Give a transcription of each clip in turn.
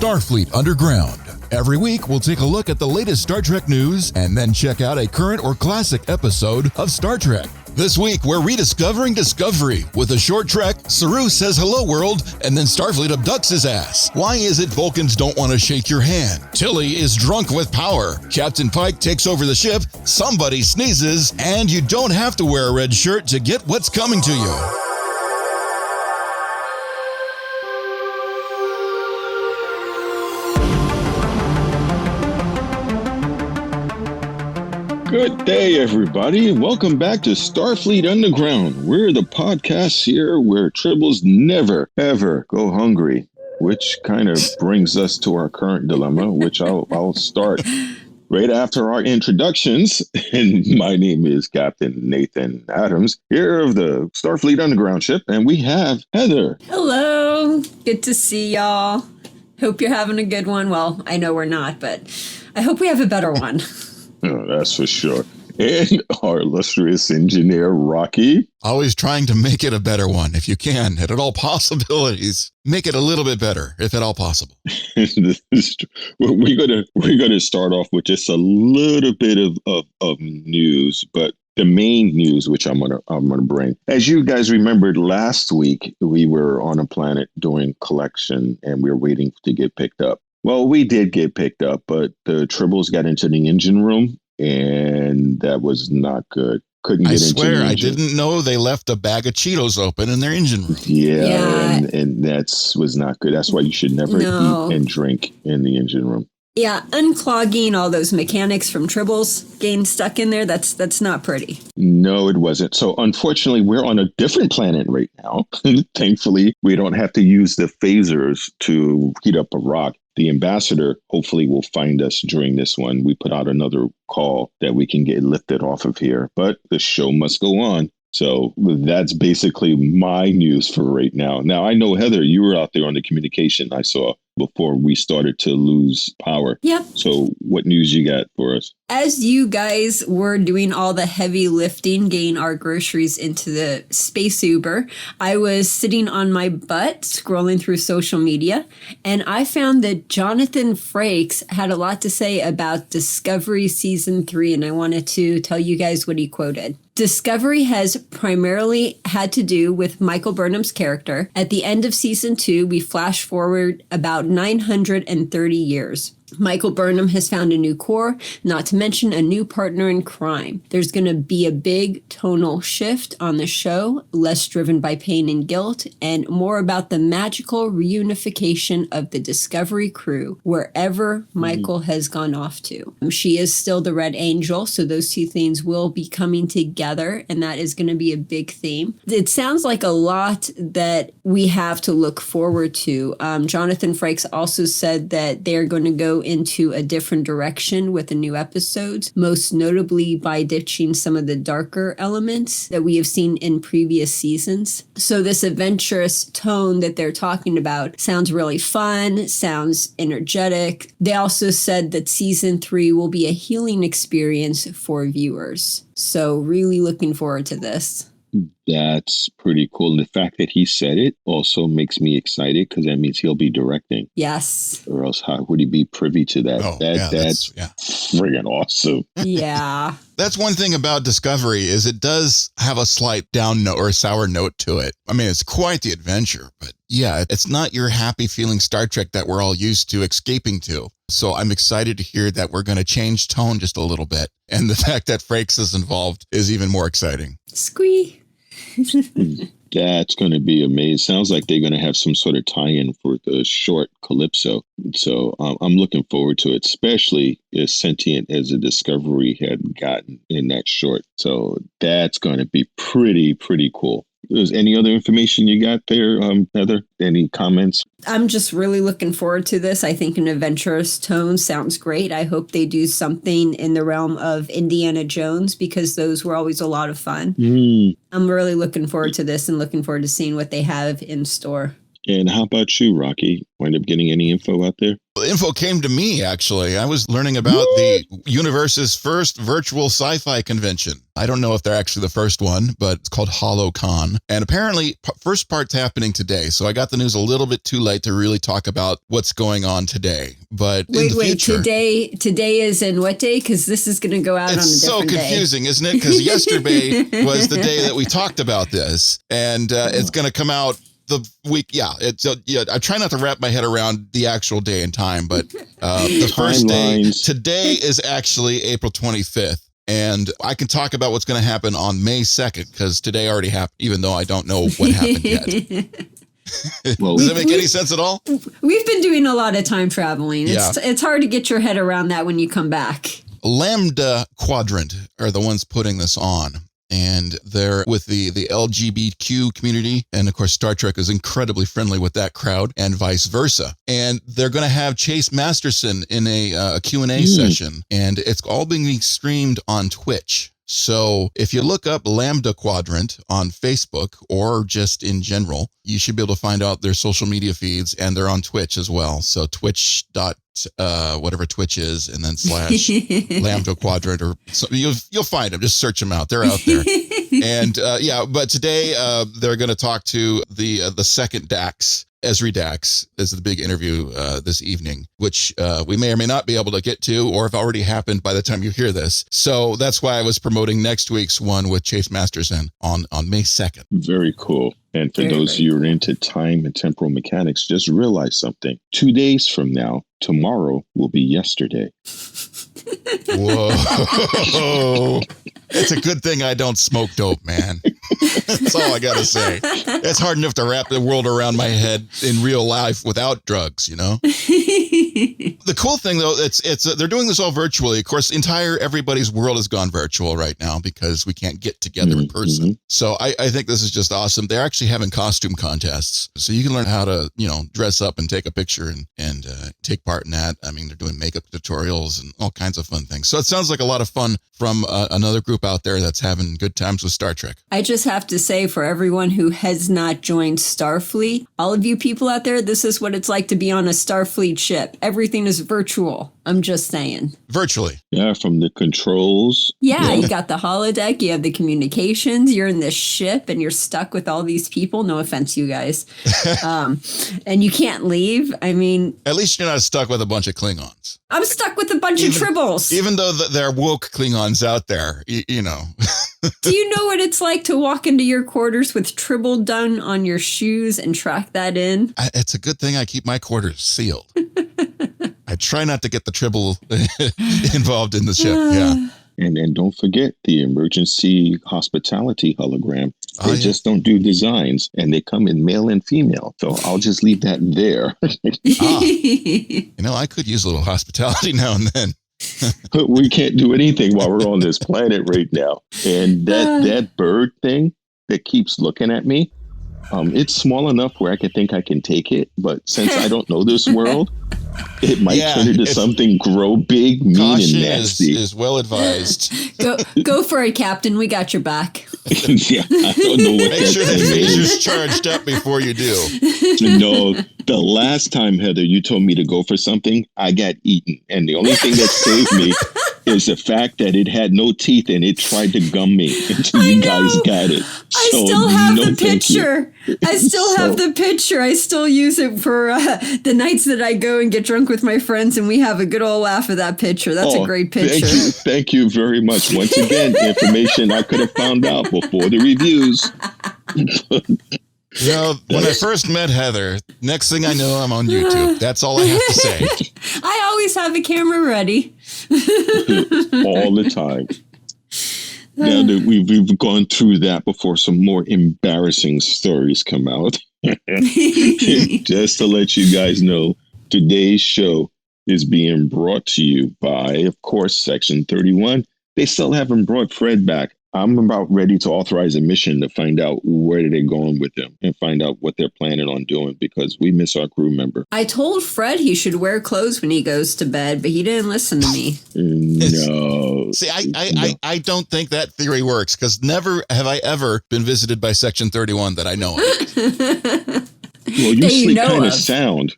Starfleet Underground. Every week, we'll take a look at the latest Star Trek news and then check out a current or classic episode of Star Trek. This week, we're rediscovering Discovery. With a short trek, Saru says hello world, and then Starfleet abducts his ass. Why is it Vulcans don't want to shake your hand? Tilly is drunk with power. Captain Pike takes over the ship, somebody sneezes, and you don't have to wear a red shirt to get what's coming to you. Good day, everybody. Welcome back to Starfleet Underground. We're the podcast here where tribbles never, ever go hungry, which kind of brings us to our current dilemma, which I'll start right after our introductions. And my name is Captain Nathan Adams, here of the Starfleet Underground ship, and we have Heather. Hello. Good to see y'all. Hope you're having a good one. Well, I know we're not, but I hope we have a better one. Oh, that's for sure. And our illustrious engineer, Rocky. Always trying to make it a better one, if you can, at all possibilities. Make it a little bit better, if at all possible. We're gonna start off with just a little bit of news, but the main news, which I'm gonna bring, as you guys remembered last week, we were on a planet doing collection, and we were waiting to get picked up. Well, we did get picked up, but the tribbles got into the engine room, and that was not good. Couldn't get into the engine. I didn't know they left a bag of Cheetos open in their engine room. Yeah. And that was not good. That's why you should never eat and drink in the engine room. Yeah, unclogging all those mechanics from tribbles, getting stuck in there, that's not pretty. No, it wasn't. So unfortunately, we're on a different planet right now. Thankfully, we don't have to use the phasers to heat up a rock. The ambassador hopefully will find us during this one. We put out another call that we can get lifted off of here, but the show must go on. So that's basically my news for right now. Now, I know, Heather, you were out there on the communication I saw before we started to lose power. Yep. So what news you got for us? As you guys were doing all the heavy lifting, getting our groceries into the space Uber, I was sitting on my butt scrolling through social media, and I found that Jonathan Frakes had a lot to say about Discovery Season 3, and I wanted to tell you guys what he quoted. Discovery has primarily had to do with Michael Burnham's character. At the end of Season 2, we flash forward about 930 years. Michael Burnham has found a new core, not to mention a new partner in crime. There's going to be a big tonal shift on the show, less driven by pain and guilt, and more about the magical reunification of the Discovery crew, wherever Michael has gone off to. She is still the Red Angel, so those two things will be coming together, and that is going to be a big theme. It sounds like a lot that we have to look forward to. Jonathan Frakes also said that they're going to go into a different direction with the new episodes, most notably by ditching some of the darker elements that we have seen in previous seasons. So this adventurous tone that they're talking about sounds really fun, sounds energetic. They also said that season 3 will be a healing experience for viewers. So really looking forward to this. That's pretty cool. And the fact that he said it also makes me excited because that means he'll be directing. Yes. Or else how would he be privy to that? That's friggin' awesome. Yeah. That's one thing about Discovery is it does have a slight down note or a sour note to it. I mean, it's quite the adventure, but yeah, it's not your happy feeling Star Trek that we're all used to escaping to. So I'm excited to hear that we're going to change tone just a little bit. And the fact that Frakes is involved is even more exciting. Squee. That's going to be amazing. Sounds like they're going to have some sort of tie-in for the short Calypso. So I'm looking forward to it, especially as sentient as the Discovery had gotten in that short. So that's going to be pretty cool. Is any other information you got there, Heather? Any comments? I'm just really looking forward to this. I think an adventurous tone sounds great. I hope they do something in the realm of Indiana Jones because those were always a lot of fun. I'm really looking forward to this and looking forward to seeing what they have in store. And how about you, Rocky? Wind up getting any info out there? The info came to me, actually. I was learning about the universe's first virtual sci-fi convention. I don't know if they're actually the first one, but it's called Holo-Con. And apparently, first part's happening today. So I got the news a little bit too late to really talk about what's going on today. But wait, future, today is in what day? Because this is going to go out on a different day. It's so confusing, isn't it? Because yesterday was the day that we talked about this. And it's going to come out the week. I try not to wrap my head around the actual day and time, but the first day today is actually April 25th. And I can talk about what's going to happen on May 2nd, because today already happened, even though I don't know what happened yet. Well, does that make any sense at all? We've been doing a lot of time traveling. It's hard to get your head around that when you come back. Lambda Quadrant are the ones putting this on. And they're with the LGBTQ community. And of course, Star Trek is incredibly friendly with that crowd and vice versa. And they're going to have Chase Masterson in a Q&A session. And it's all being streamed on Twitch. So if you look up Lambda Quadrant on Facebook or just in general, you should be able to find out their social media feeds, and they're on Twitch as well. So whatever Twitch is, and then / Lambda Quadrant, or so you'll find them. Just search them out. They're out there. And but today they're going to talk to the second Dax. Esri Dax is the big interview this evening, which we may or may not be able to get to, or have already happened by the time you hear this. So that's why I was promoting next week's one with Chase Masterson on May 2nd. Very cool. And for those of you who are into time and temporal mechanics, just realize something. 2 days from now, tomorrow will be yesterday. Whoa. It's a good thing I don't smoke dope, man. That's all I got to say. It's hard enough to wrap the world around my head in real life without drugs, you know? The cool thing, though, it's they're doing this all virtually. Of course, everybody's world has gone virtual right now because we can't get together in person. So I think this is just awesome. They're actually having costume contests. So you can learn how to, dress up and take a picture and take part in that. I mean, they're doing makeup tutorials and all kinds of fun things. So it sounds like a lot of fun from another group out there that's having good times with Star Trek. I just have to say, for everyone who has not joined Starfleet, all of you people out there, this is what it's like to be on a Starfleet ship. Everything is virtual. I'm just saying. Virtually. Yeah, from the controls. Yeah, you got the holodeck, you have the communications, you're in this ship and you're stuck with all these people. No offense, you guys. And you can't leave. I mean... At least you're not stuck with a bunch of Klingons. I'm stuck with a bunch of tribbles. Even though there are woke Klingons out there, you know. Do you know what it's like to walk into your quarters with tribble done on your shoes and track that in? It's a good thing I keep my quarters sealed. I try not to get the tribble involved in the ship. Yeah. And don't forget the emergency hospitality hologram. They just don't do designs, and they come in male and female. So I'll just leave that there. I could use a little hospitality now and then. We can't do anything while we're on this planet right now. And that bird thing that keeps looking at me, it's small enough where I think I can take it. But since I don't know this world, it might turn into something grow big, mean, and nasty. Is well advised. Go for it, Captain. We got your back. Yeah, I don't know what Make sure the phaser's charged up before you do. No, the last time, Heather, you told me to go for something, I got eaten. And the only thing that saved me is the fact that it had no teeth and it tried to gum me until you guys got it. I still have the picture. I still have the picture. I still use it for the nights that I go and get drunk with my friends, and we have a good old laugh at that picture. That's a great picture. Thank you very much. Once again, information I could have found out before the reviews. When I first met Heather, next thing I know, I'm on YouTube. That's all I have to say. I always have a camera ready. All the time. Now that we've gone through that before some more embarrassing stories come out. Just to let you guys know, today's show is being brought to you by, of course, Section 31. They still haven't brought Fred back. I'm about ready to authorize a mission to find out where they're going with him and find out what they're planning on doing, because we miss our crew member. I told Fred he should wear clothes when he goes to bed, but he didn't listen to me. No. See, I don't think that theory works, because never have I ever been visited by Section 31 that I know of. Well, you sleep kind of sound.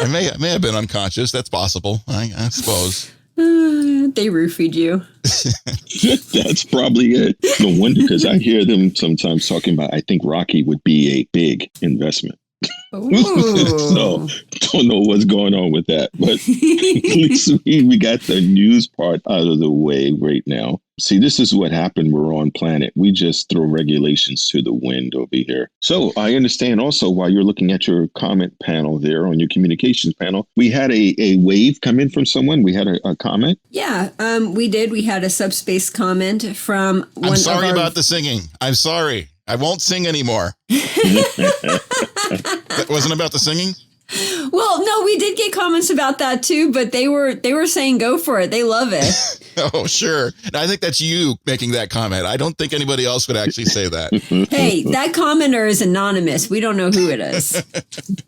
I may have been unconscious. That's possible, I suppose. They roofied you. That's probably it. No wonder, because I hear them sometimes talking about, I think Rocky would be a big investment. So don't know what's going on with that, but at least we got the news part out of the way right now. See, this is what happened. We're on planet. We just throw regulations to the wind over here. So I understand also, while you're looking at your comment panel there on your communications panel, we had a wave come in from someone. We had a comment. Yeah, we did. We had a subspace comment from one I'm sorry of our... about the singing. I'm sorry. I won't sing anymore. That wasn't about the singing? Well, no, we did get comments about that too, but they were saying go for it. They love it. Oh, sure. I think that's you making that comment. I don't think anybody else would actually say that. Hey, that commenter is anonymous. We don't know who it is.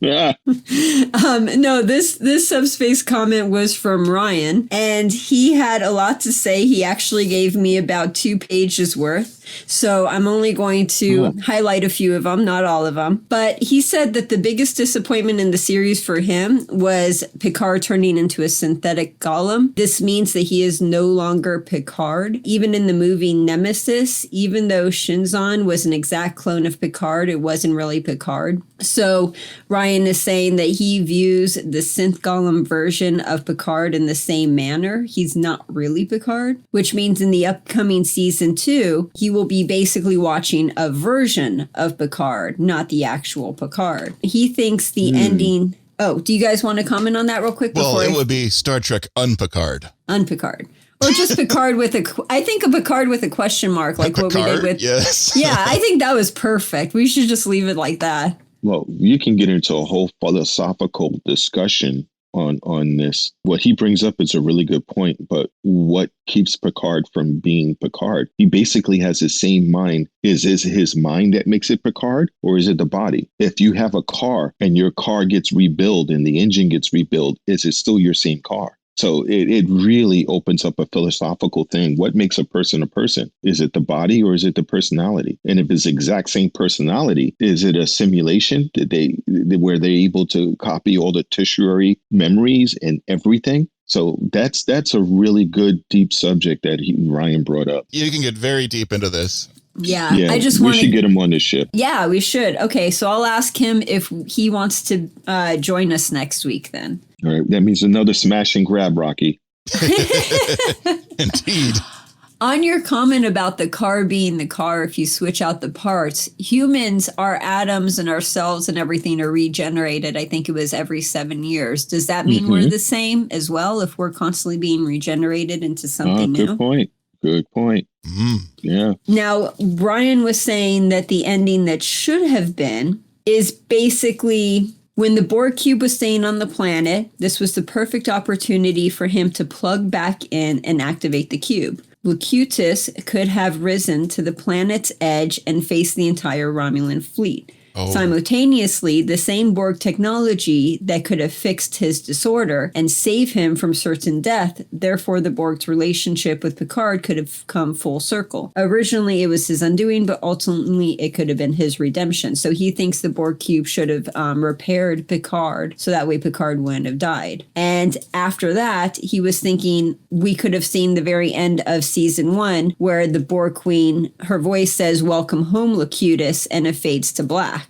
No, this subspace comment was from Ryan, and he had a lot to say. He actually gave me about 2 pages worth. So I'm only going to highlight a few of them, not all of them. But he said that the biggest disappointment in the series for him was Picard turning into a synthetic golem. This means that he is no longer Picard. Even in the movie Nemesis, even though Shinzon was an exact clone of Picard, it wasn't really Picard. So Ryan is saying that he views the synth golem version of Picard in the same manner. He's not really Picard, which means in the upcoming season 2, he will be basically watching a version of Picard, not the actual Picard. He thinks the ending... Oh, do you guys want to comment on that real quick? Well, it would be Star Trek Unpicard. Unpicard. Or just Picard with I think a Picard with a question mark, like Picard, what we did with... Yes. Yeah, I think that was perfect. We should just leave it like that. Well, you can get into a whole philosophical discussion on this. What he brings up is a really good point, but what keeps Picard from being Picard? He basically has the same mind. Is his mind that makes it Picard, or is it the body? If you have a car and your car gets rebuilt and the engine gets rebuilt, is it still your same car? So it really opens up a philosophical thing. What makes a person a person? Is it the body or is it the personality? And if it's the exact same personality, is it a simulation? Were they able to copy all the tertiary memories and everything? So that's a really good deep subject that Ryan brought up. You can get very deep into this. Yeah, I just we should get him on the ship. Yeah, we should. Okay, so I'll ask him if he wants to join us next week then. All right, that means another smash and grab, Rocky. Indeed. On your comment about the car being the car, if you switch out the parts, humans, our atoms and our cells and everything are regenerated. I think it was every 7 years. Does that mean we're the same as well if we're constantly being regenerated into something new? Good point. Yeah. Now, Brian was saying that the ending that should have been is basically when the Borg cube was staying on the planet, this was the perfect opportunity for him to plug back in and activate the cube. Locutus could have risen to the planet's edge and faced the entire Romulan fleet. Simultaneously, the same Borg technology that could have fixed his disorder and save him from certain death, therefore the Borg's relationship with Picard could have come full circle. Originally, it was his undoing, but ultimately it could have been his redemption. So he thinks the Borg cube should have repaired Picard, so that way Picard wouldn't have died. And after that, he was thinking we could have seen the very end of season 1, where the Borg queen, her voice says, "Welcome home, Locutus," and it fades to black.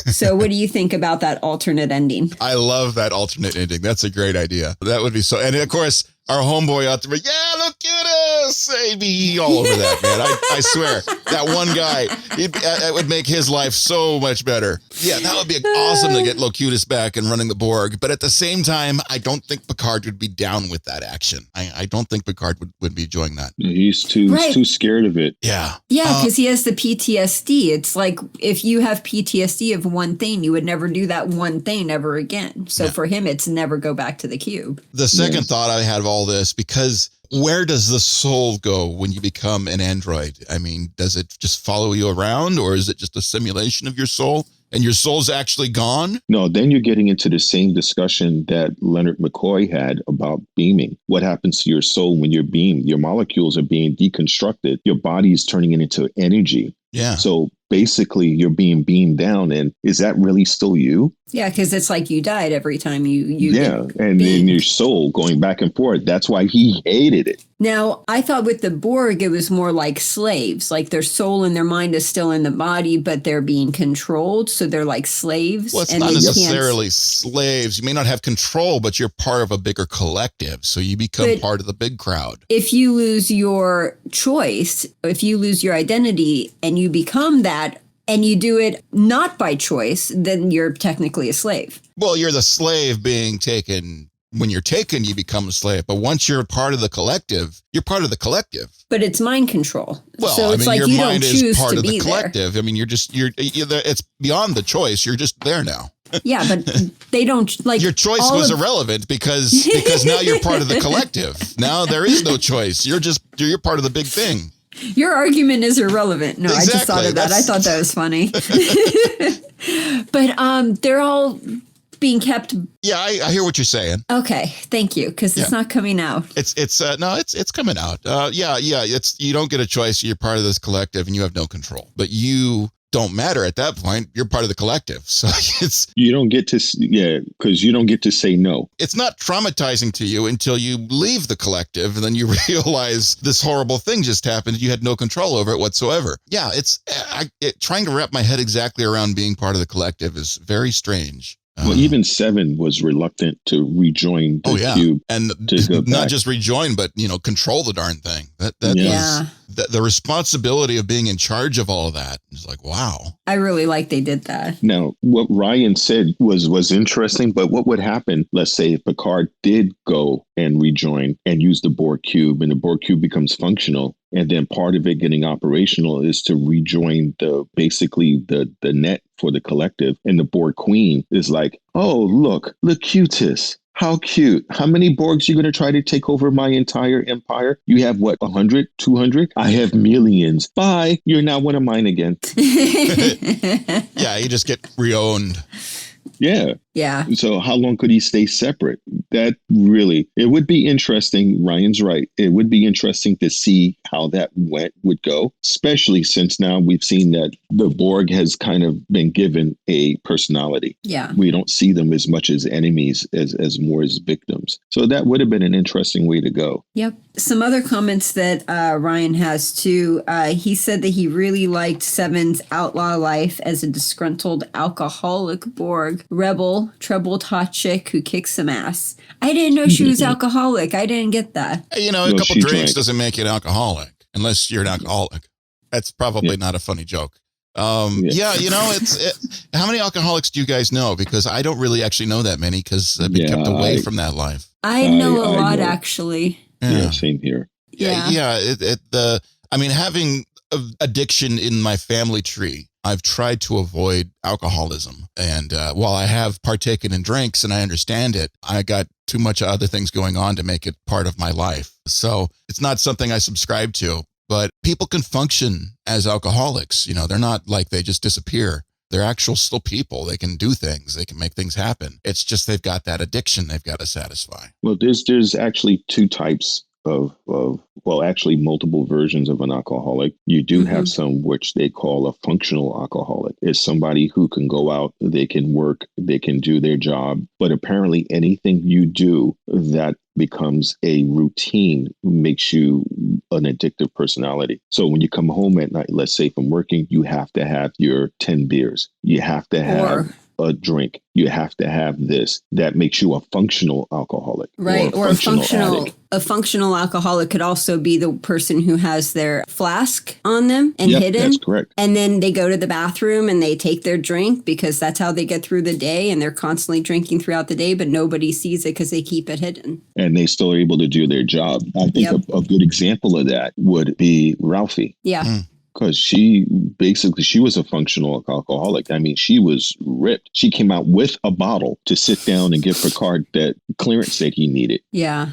So what do you think about that alternate ending? I love that alternate ending. That's a great idea. That would be so. And of course, our homeboy out there, yeah, Locutus, he'd be all over that, man. I swear, that one guy, it would make his life so much better. Yeah, that would be awesome to get Locutus back and running the Borg. But at the same time, I don't think Picard would be down with that action. I don't think Picard would be enjoying that. He's too scared of it. Yeah. Yeah, because he has the PTSD. It's like if you have PTSD of one thing, you would never do that one thing ever again. So for him, it's never go back to the cube. The second thought I had of all this, because where does the soul go when you become an android? I mean, does it just follow you around, or is it just a simulation of your soul and your soul's actually gone? No, then you're getting into the same discussion that Leonard McCoy had about beaming. What happens to your soul when you're beamed? Your molecules are being deconstructed. Your body is turning it into energy. Yeah. So basically you're being beamed down. And is that really still you? Yeah, because it's like you died every time you yeah, and then your soul going back and forth. That's why he hated it. Now, I thought with the Borg, it was more like slaves. Like their soul and their mind is still in the body, but they're being controlled. So they're like slaves. Well, it's not necessarily slaves. You may not have control, but you're part of a bigger collective. So you become part of the big crowd. If you lose your choice, if you lose your identity and you become that, and you do it not by choice, then you're technically a slave. Well, you're the slave being taken. When you're taken, you become a slave. But once you're part of the collective, you're part of the collective. But it's mind control. Well, so it's like your you mind don't choose is part to of be the collective. there. I mean, it's beyond the choice. You're just there now. Yeah, but they don't like your choice was irrelevant because now you're part of the collective. Now there is no choice. You're part of the big thing. Your argument is irrelevant. No, exactly. I just thought of that. I thought that was funny. But they're all being kept. Yeah, I hear what you're saying. Okay, thank you, because it's not coming out. It's coming out. It's you don't get a choice. You're part of this collective, and you have no control. But you don't matter at that point. You're part of the collective. So you don't get to, because you don't get to say no. It's not traumatizing to you until you leave the collective and then you realize this horrible thing just happened. You had no control over it whatsoever. Yeah, trying to wrap my head exactly around being part of the collective is very strange. Well, even Seven was reluctant to rejoin the cube. And not just rejoin, but, control the darn thing. The responsibility of being in charge of all of that is like, wow. I really like they did that. Now, what Ryan said was interesting, but what would happen, let's say, if Picard did go and rejoin and use the Borg cube and the Borg cube becomes functional, and then part of it getting operational is to rejoin the net for the collective. And the Borg Queen is like, oh, look, Locutus. How cute. How many Borgs are you going to try to take over my entire empire? You have what, 100, 200? I have millions. Bye. You're now one of mine again. Yeah, you just get re-owned. Yeah. Yeah. So how long could he stay separate? It would be interesting. Ryan's right. It would be interesting to see how that would go, especially since now we've seen that the Borg has kind of been given a personality. Yeah. We don't see them as much as enemies as more as victims. So that would have been an interesting way to go. Yep. Some other comments that Ryan has too. He said that he really liked Seven's outlaw life as a disgruntled alcoholic Borg rebel, troubled hot chick who kicks some ass. I didn't know she was alcoholic. I didn't get that. A couple drinks doesn't make you an alcoholic unless you're an alcoholic. That's probably not a funny joke. How many alcoholics do you guys know? Because I don't really actually know that many because I've been kept away from that life. I know a lot, actually. Yeah, same here. Having addiction in my family tree, I've tried to avoid alcoholism. And while I have partaken in drinks and I understand it, I got too much other things going on to make it part of my life. So it's not something I subscribe to. But people can function as alcoholics. They're not like they just disappear. They're actual still people. They can do things. They can make things happen. It's just they've got that addiction they've got to satisfy. Well, there's actually two types of multiple versions of an alcoholic. You do have some which they call a functional alcoholic. It's somebody who can go out, they can work, they can do their job, but apparently anything you do that becomes a routine makes you an addictive personality. So when you come home at night, let's say from working, you have to have your 10 beers. You have to have a drink. You have to have this. That makes you a functional alcoholic. Right. Or a functional alcoholic could also be the person who has their flask on them and hidden. That's correct. And then they go to the bathroom and they take their drink because that's how they get through the day. And they're constantly drinking throughout the day, but nobody sees it because they keep it hidden. And they still are able to do their job. I think a good example of that would be Raffi. Yeah. Because she was a functional alcoholic. I mean, she was ripped. She came out with a bottle to sit down and give Picard that clearance that he needed. Yeah.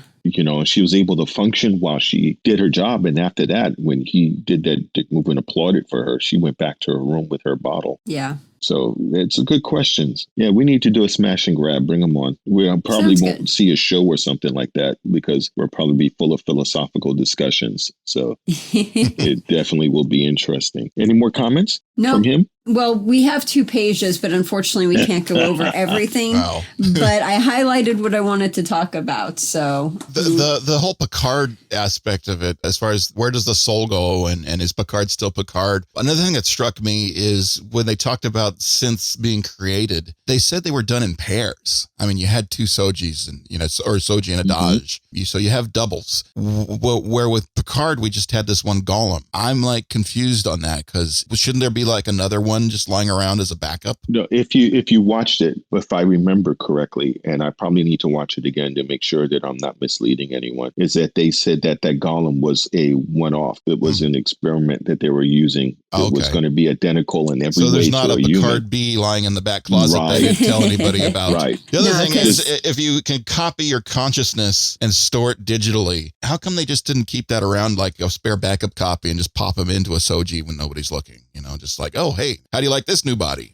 She was able to function while she did her job. And after that, when he did that dick move and applauded for her, she went back to her room with her bottle. Yeah. So it's good questions. Yeah, we need to do a smash and grab. Bring them on. We probably won't see a show or something like that because we'll probably be full of philosophical discussions. So it definitely will be interesting. Any more comments from him? Well, we have 2 pages, but unfortunately we can't go over everything. Wow. But I highlighted what I wanted to talk about. So the whole Picard aspect of it, as far as where does the soul go and is Picard still Picard? Another thing that struck me is when they talked about synths being created, they said they were done in pairs. I mean, you had 2 Sojis and, or Soji and a Daj. So you have doubles. Where with Picard, we just had this one golem. I'm like confused on that because shouldn't there be like another one just lying around as a backup? No, if you watched it, if I remember correctly, and I probably need to watch it again to make sure that I'm not misleading anyone, is that they said that golem was a one-off. It was an experiment that they were using. It was going to be identical in every way. So there's not a Picard B lying in the back closet that they didn't tell anybody about. Right. The other thing is, if you can copy your consciousness and store it digitally, how come they just didn't keep that around like a spare backup copy and just pop them into a Soji when nobody's looking? Just like, oh, hey, how do you like this new body?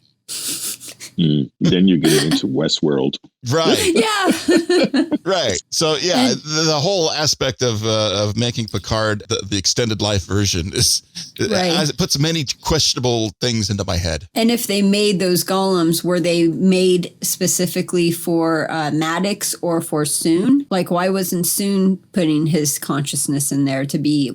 Then you're getting into Westworld. Right. Yeah. Right. So, yeah, the whole aspect of making Picard the extended life version it puts many questionable things into my head. And if they made those golems, were they made specifically for Maddox or for Soon? Like, why wasn't Soon putting his consciousness in there to be,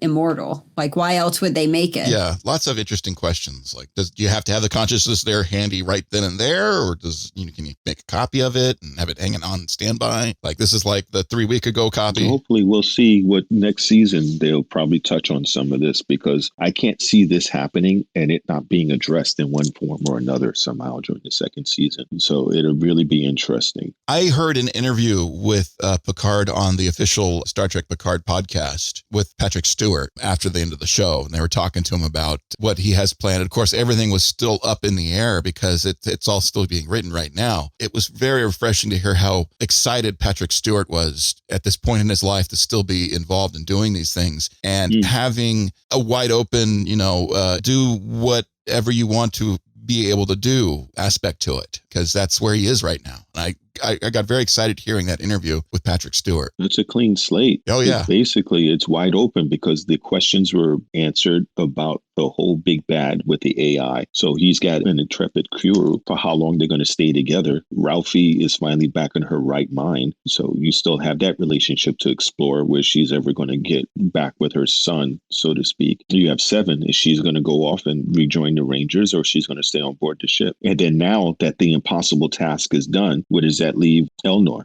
immortal? Like, why else would they make it? Yeah, lots of interesting questions. Like, do you have to have the consciousness there handy right then and there? Or can you make a copy of it and have it hanging on standby? Like, this is like the 3 week ago copy. So hopefully we'll see what next season they'll probably touch on some of this, because I can't see this happening and it not being addressed in one form or another somehow during the second season. So it'll really be interesting. I heard an interview with Picard on the official Star Trek Picard podcast with Patrick Stewart after the end of the show. And they were talking to him about what he has planned. Of course, everything was still up in the air because it's all still being written right now. It was very refreshing to hear how excited Patrick Stewart was at this point in his life to still be involved in doing these things and having a wide open, do whatever you want to be able to do aspect to it, because that's where he is right now. And I got very excited hearing that interview with Patrick Stewart. It's a clean slate. Oh, yeah. Basically, it's wide open because the questions were answered about the whole big bad with the AI. So he's got an intrepid crew for how long they're going to stay together. Raffi is finally back in her right mind. So you still have that relationship to explore, where she's ever going to get back with her son, so to speak. You have Seven. Is she's going to go off and rejoin the Rangers, or she's going to stay on board the ship? And then now that the impossible task is done, where does that leave Elnor?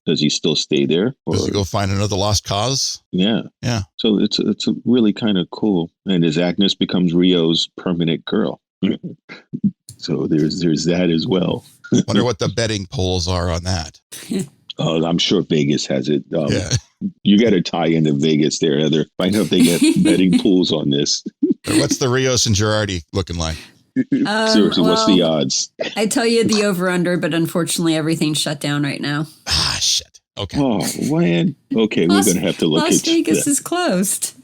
Does he still stay there? Or? Does he go find another lost cause? Yeah. Yeah. So it's really kind of cool. And as Agnes becomes Rio's permanent girl. So there's that as well. Wonder what the betting polls are on that. I'm sure Vegas has it. Yeah. You got to tie into Vegas there, Heather. Find out if they get betting pools on this. What's the Rios and Girardi looking like? Seriously, what's the odds? I tell you the over-under, but unfortunately everything's shut down right now. Ah, shit. Okay. Oh, man. Okay, we're going to have to look at Las Vegas is closed.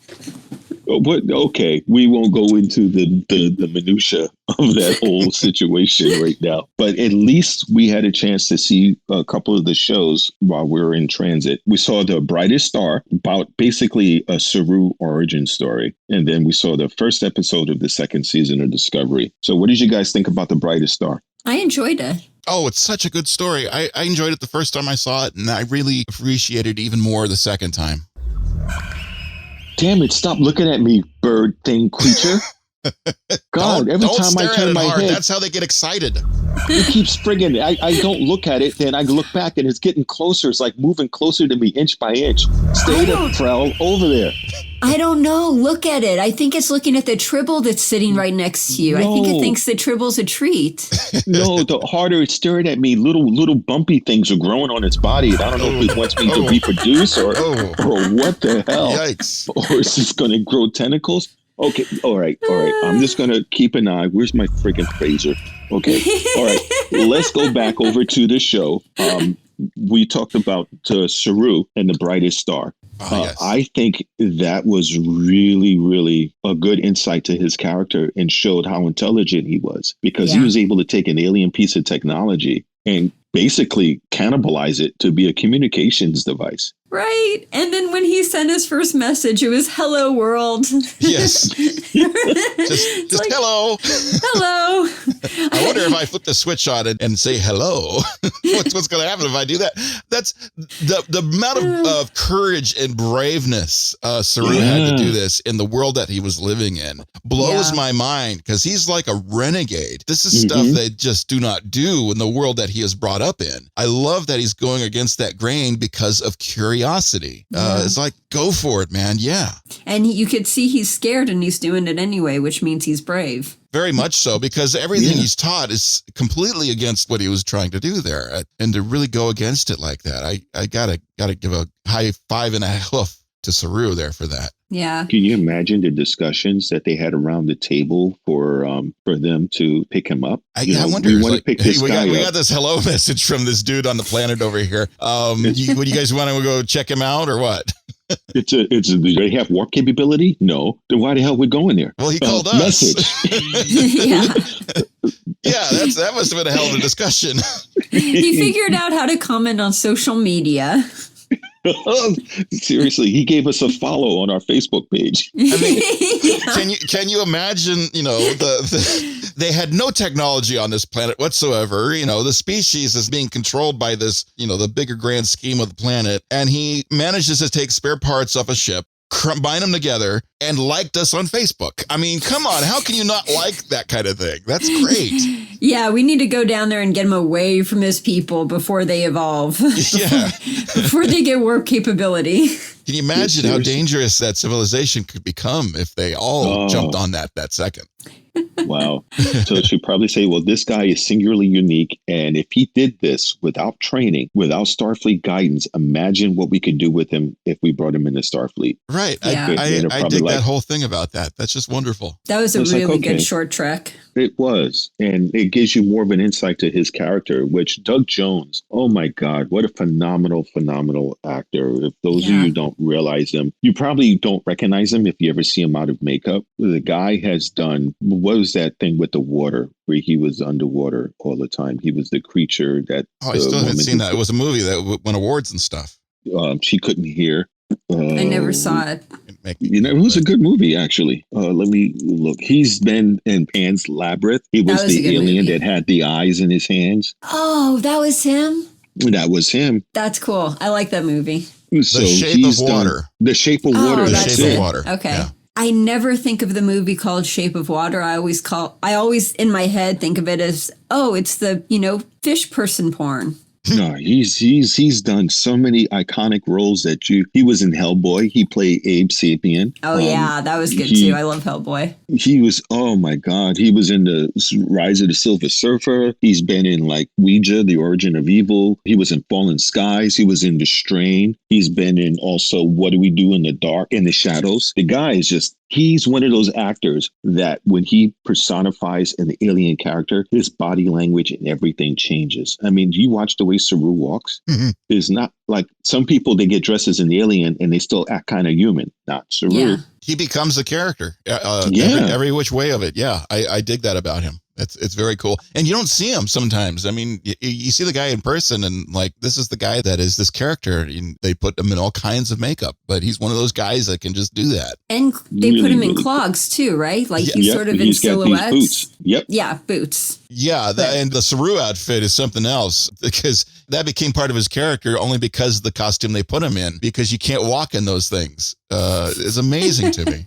Okay, we won't go into the minutia of that whole situation right now. But at least we had a chance to see a couple of the shows while we were in transit. We saw the Brightest Star, about basically a Saru origin story. And then we saw the first episode of the second season of Discovery. So what did you guys think about the Brightest Star? I enjoyed it. Oh, it's such a good story. I enjoyed it the first time I saw it, and I really appreciated it even more the second time. Damn it, stop looking at me, bird thing creature. God, every time I turn my head. That's how they get excited. It keeps friggin'. I don't look at it, then I look back and it's getting closer. It's like moving closer to me inch by inch. Stay there, Frel, over there. I don't know. Look at it. I think it's looking at the tribble that's sitting right next to you. No. I think it thinks the tribble's a treat. No, the harder it's staring at me, little bumpy things are growing on its body. And I don't know if it wants me to reproduce or what the hell. Yikes. Or is this going to grow tentacles? Okay, all right. I'm just going to keep an eye. Where's my friggin' phaser? Okay, all right. Let's go back over to the show. We talked about Saru and the Brightest Star. Yes. I think that was really, really a good insight to his character and showed how intelligent he was, because he was able to take an alien piece of technology and basically cannibalize it to be a communications device. Right. And then when he sent his first message, it was hello world. Yes. just like, hello. Hello. I wonder if I flip the switch on it and say hello, what's going to happen if I do that? That's the amount of courage and braveness Saru had to do this in the world that he was living in blows my mind, because he's like a renegade. This is stuff they just do not do in the world that he is brought up in. I love that he's going against that grain because of curiosity. It's like, go for it, man. Yeah. And you could see he's scared and he's doing it anyway, which means he's brave. Very much so, because everything he's taught is completely against what he was trying to do there. And to really go against it like that, I gotta give a high 5.5 to Saru there for that. Yeah. Can you imagine the discussions that they had around the table for them to pick him up? I wonder. We got this hello message from this dude on the planet over here. Would you guys want to go check him out or what? Do they have warp capability? No. Then why the hell we going there? Well, he called us. Message. That must have been a hell of a discussion. He figured out how to comment on social media. Seriously, he gave us a follow on our Facebook page. I mean, can you imagine? They had no technology on this planet whatsoever. The species is being controlled by this, the bigger grand scheme of the planet, and he manages to take spare parts off a ship, combine them together, and liked us on Facebook. I mean, come on, how can you not like that kind of thing? That's great. Yeah, we need to go down there and get him away from his people before they evolve. Before they get warp capability. Can you imagine how dangerous that civilization could become if they all jumped on that second? Wow. So she'd probably say, well, this guy is singularly unique. And if he did this without training, without Starfleet guidance, imagine what we could do with him if we brought him into Starfleet. Right. Yeah. I dig that whole thing about that. That's just wonderful. That was a really good short trek. It was. And it gives you more of an insight to his character, which Doug Jones, oh my God, what a phenomenal actor. If those of you don't realize him, you probably don't recognize him if you ever see him out of makeup. The guy has done, what was that thing with the water where he was underwater all the time? He was the creature that... Oh, I still haven't seen that. It was a movie that won awards and stuff. She couldn't hear. I never saw it. It was a good movie, actually. Let me look. He's been in Pan's Labyrinth. He was the alien that had the eyes in his hands. Oh, that was him? That was him. That's cool. I like that movie. So The Shape of Water. The Shape of Water. The Shape of Water. Okay. Yeah. I never think of the movie called Shape of Water. I always in my head think of it as, it's the, fish person porn. No, he's done so many iconic roles he was in Hellboy. He played Abe Sapien. Oh yeah, that was good too. I love Hellboy. He was, oh my God, he was in the Rise of the Silver Surfer. He's been in like Ouija, The Origin of Evil. He was in Fallen Skies. He was in The Strain. He's been in also What Do We Do in the Dark, in the Shadows. The guy is just, he's one of those actors that when he personifies an alien character, his body language and everything changes. I mean, do you watch the way Saru walks? Mm-hmm. It's not like some people, they get dressed as an alien and they still act kind of human. Not Saru. Yeah. He becomes a character. Every which way of it. Yeah, I dig that about him. It's very cool. And you don't see him sometimes. I mean, you see the guy in person and like, this is the guy that is this character. And they put him in all kinds of makeup, but he's one of those guys that can just do that. And they put him in clogs too, right? Like he's sort of in silhouettes. Boots. Yep. Yeah, boots. Yeah, and the Saru outfit is something else because that became part of his character only because of the costume they put him in, because you can't walk in those things. It's amazing to me.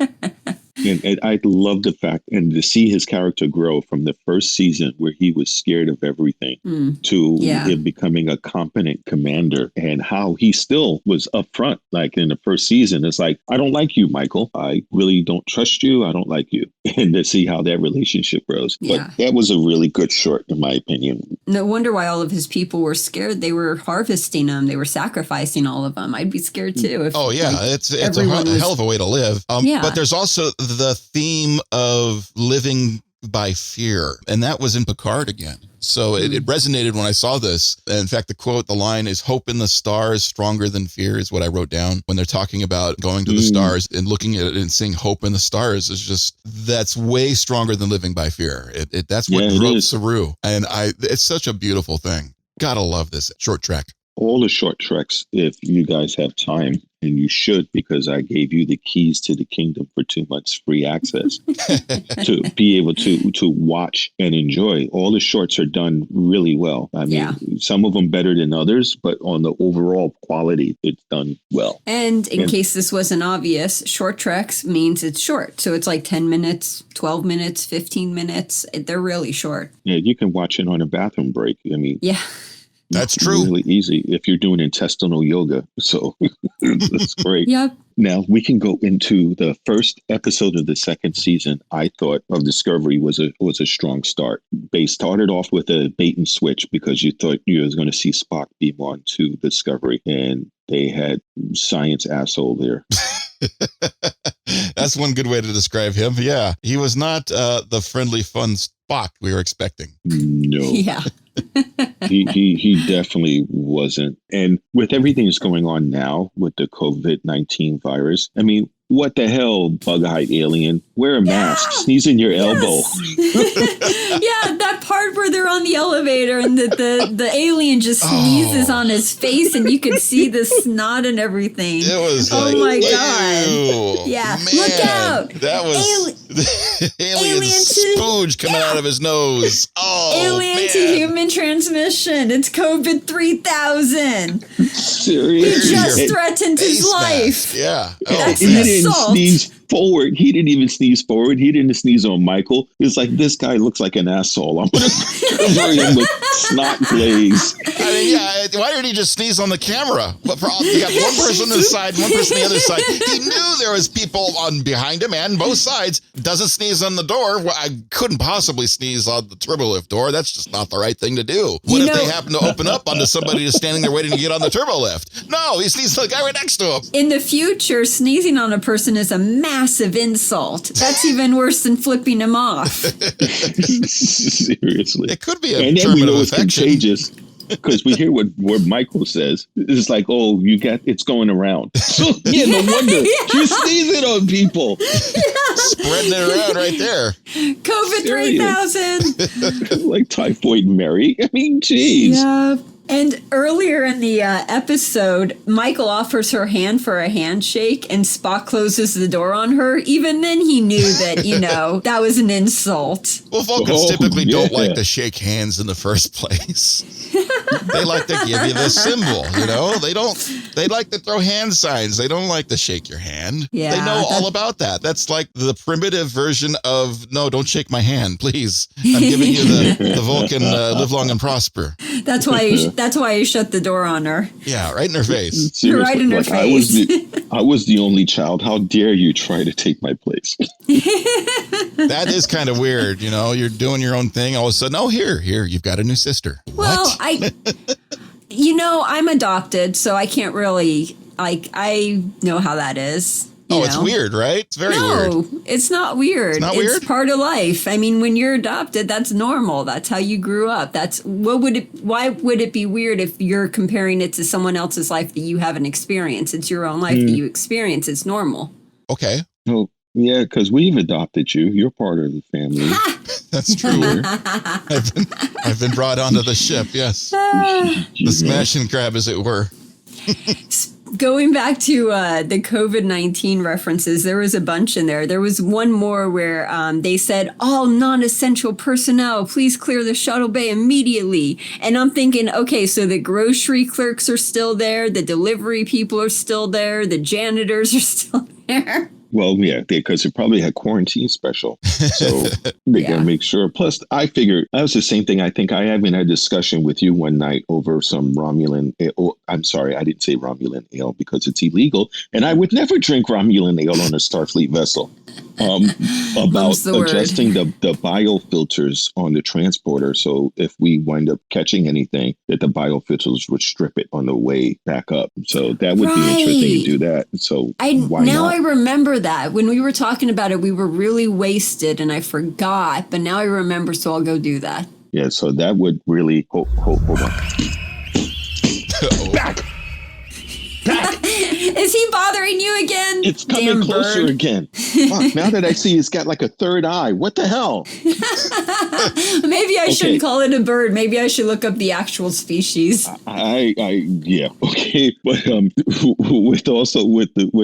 And I love the fact, and to see his character grow from the first season where he was scared of everything to him becoming a competent commander, and how he still was upfront. Like in the first season, it's like, I don't like you, Michael. I really don't trust you. I don't like you. And to see how that relationship grows. Yeah. But that was a really good short, in my opinion. No wonder why all of his people were scared. They were harvesting them. They were sacrificing all of them. I'd be scared too. It's a hell of a way to live. But there's also the theme of living by fear. And that was in Picard again. So it resonated when I saw this. In fact, the line is, hope in the stars stronger than fear, is what I wrote down when they're talking about going to the stars and looking at it and seeing hope in the stars. Is just, that's way stronger than living by fear. That's what drove Saru. And it's such a beautiful thing. Gotta love this short trek. All the short treks, if you guys have time, and you should, because I gave you the keys to the kingdom for 2 months free access to be able to watch and enjoy. All the shorts are done really well. I mean, some of them better than others, but on the overall quality, it's done well. And in case this wasn't obvious, short treks means it's short. So it's like 10 minutes, 12 minutes, 15 minutes. They're really short. Yeah, you can watch it on a bathroom break. I mean, that's true. Really easy if you're doing intestinal yoga. So it's great. Yep. Now we can go into the first episode of the second season. I thought of Discovery was a strong start. They started off with a bait and switch because you thought you was going to see Spock beam on to Discovery, and they had science asshole there. That's one good way to describe him. Yeah, he was not the friendly, fun Spock we were expecting. No. Yeah. he definitely wasn't. And with everything that's going on now with the COVID-19 virus, I mean, what the hell, bug-eyed alien? Wear a mask. Sneeze in your elbow. Yeah, that part where they're on the elevator and the alien just sneezes on his face and you could see the snot and everything. It was my God. Yeah, man, look out. That was alien spooge coming out of his nose. Alien to human transmission. It's COVID-3000. Seriously. He just threatened his life. Yeah. That's he didn't sneeze forward. He didn't even sneeze forward. He didn't sneeze on Michael. It's like, this guy looks like an asshole. I'm going to cover him with snot glaze. I mean, why did he just sneeze on the camera? You got one person on the side, one person on the other side. He knew there was people behind him and both sides. Doesn't sneeze on the door. Well, I couldn't possibly sneeze on the turbo lift door. That's just not the right thing to do. What if they happen to open up onto somebody just standing there waiting to get on the turbo lift? No, he sneezed on the guy right next to him. In the future, sneezing on a person is a massive insult. That's even worse than flipping him off. Seriously. It could be a and then we know it's affection. Contagious because we hear what Michael says. It's like, oh, it's going around. So, yeah, no wonder. You're sneezing on people. Spreading it around right there. COVID-3000. Like Typhoid Mary. I mean, geez. Yeah. And earlier in the episode, Michael offers her hand for a handshake and Spock closes the door on her. Even then he knew that, that was an insult. Well, Vulcans typically don't like to shake hands in the first place. They like to give you the symbol, They like to throw hand signs. They don't like to shake your hand. Yeah, they know all about that. That's like the primitive version of, no, don't shake my hand, please. I'm giving you the Vulcan live long and prosper. That's why you shut the door on her. Yeah, right in her face. Seriously, right in her face. I was the only child. How dare you try to take my place? That is kind of weird. You're doing your own thing. All of a sudden, here, you've got a new sister. Well, what? I'm adopted, so I can't really, I know how that is. It's weird, right? It's very weird. No, it's not weird. It's not weird? It's part of life. I mean, when you're adopted, that's normal. That's how you grew up. Why would it be weird if you're comparing it to someone else's life that you haven't experienced? It's your own life that you experience. It's normal. Okay. Oh, yeah, because we've adopted you. You're part of the family. That's true. I've been brought onto the ship, yes. The smash and grab, as it were. Going back to the COVID-19 references, there was a bunch in there. There was one more where they said, all non-essential personnel, please clear the shuttle bay immediately. And I'm thinking, okay, so the grocery clerks are still there. The delivery people are still there. The janitors are still there. Well, yeah, because it probably had quarantine special. So they got to make sure. Plus, I figured that was the same thing. I think I even had a discussion with you one night over some Romulan. I'm sorry, I didn't say Romulan ale because it's illegal. And I would never drink Romulan ale on a Starfleet vessel. About adjusting the biofilters on the transporter. So if we wind up catching anything, that the biofilters would strip it on the way back up. So that would be interesting to do that. So why not? I remember that. When we were talking about it, we were really wasted and I forgot, but now I remember, so I'll go do that. Yeah, so that would really... Hold on. Back! Is he bothering you again? It's coming Damn closer bird. again. Fuck, now that I see it's got like a third eye. What the hell? Maybe I shouldn't call it a bird. Maybe I should look up the actual species. Yeah, okay. But with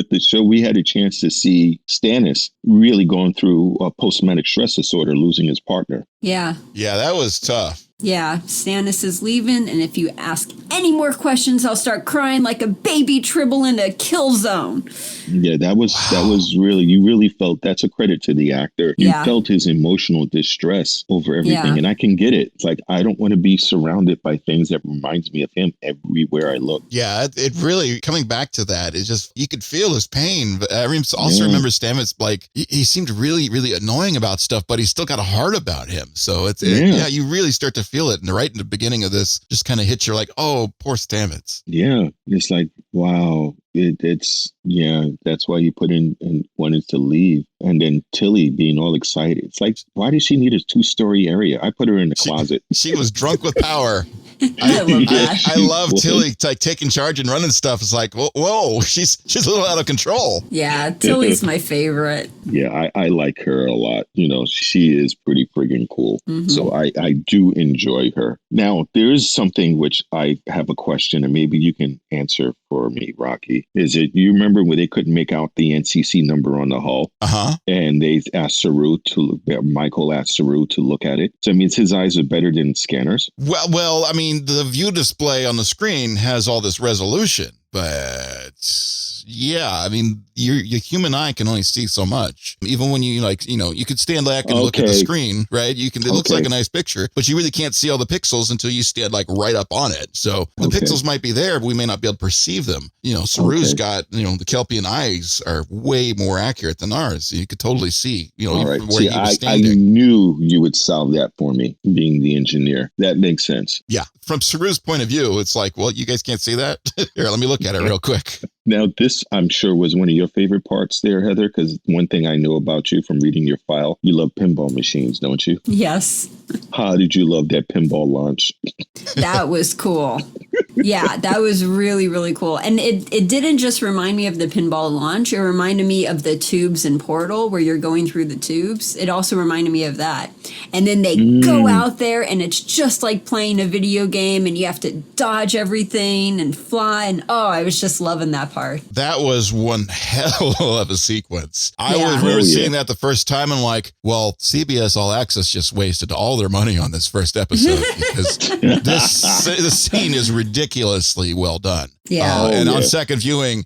the show, we had a chance to see Stannis really going through a post-traumatic stress disorder, losing his partner. Yeah. Yeah, that was tough. Yeah, Stannis is leaving, and if you ask any more questions, I'll start crying like a baby tribble in a kill zone. Yeah, that was really, you really felt, that's a credit to the actor. You felt his emotional distress over everything, and I can get it. It's like, I don't want to be surrounded by things that reminds me of him everywhere I look. Yeah, it really, coming back to that, it's just, you could feel his pain. But I also remember Stamets, like, he seemed really, really annoying about stuff, but he's still got a heart about him. So you really start to feel it. And right in the beginning of this, just kind of hits you like, oh, poor Stamets. Yeah, it's like, wow. That's why you put in and wanted to leave. And then Tilly being all excited. It's like, why did she need a 2-story area? I put her in the closet. She was drunk with power. I love Tilly like taking charge and running stuff. It's like, whoa, she's a little out of control. Yeah, Tilly's my favorite. Yeah, I like her a lot. You know, she is pretty friggin' cool. Mm-hmm. So I do enjoy her. Now, there's something which I have a question, and maybe you can answer for me, Rocky. Is it, you remember when they couldn't make out the NCC number on the hull? Uh-huh. And they asked Michael asked Saru to look at it. So it means his eyes are better than scanners? Well, I mean, the view display on the screen has all this resolution, but yeah, I mean, your human eye can only see so much. Even when you you could stand back and look at the screen, right? It looks like a nice picture, but you really can't see all the pixels until you stand like right up on it. So the pixels might be there, but we may not be able to perceive them. You know, Saru's got, the Kelpian eyes are way more accurate than ours. You could totally see, where he was standing. I knew you would solve that for me, being the engineer. That makes sense. Yeah. From Saru's point of view, it's like, well, you guys can't see that? Here, let me look at it real quick. Now, this, I'm sure, was one of your favorite parts there, Heather, because one thing I know about you from reading your file, you love pinball machines, don't you? Yes. How did you love that pinball launch? That was cool. Yeah, that was really, really cool. And it didn't just remind me of the pinball launch. It reminded me of the tubes in Portal where you're going through the tubes. It also reminded me of that. And then they go out there and it's just like playing a video game and you have to dodge everything and fly. And I was just loving that part. That was one hell of a sequence. I remember seeing that the first time and like, well, CBS All Access just wasted all their money on this first episode because the scene is ridiculously well done. Yeah. On second viewing,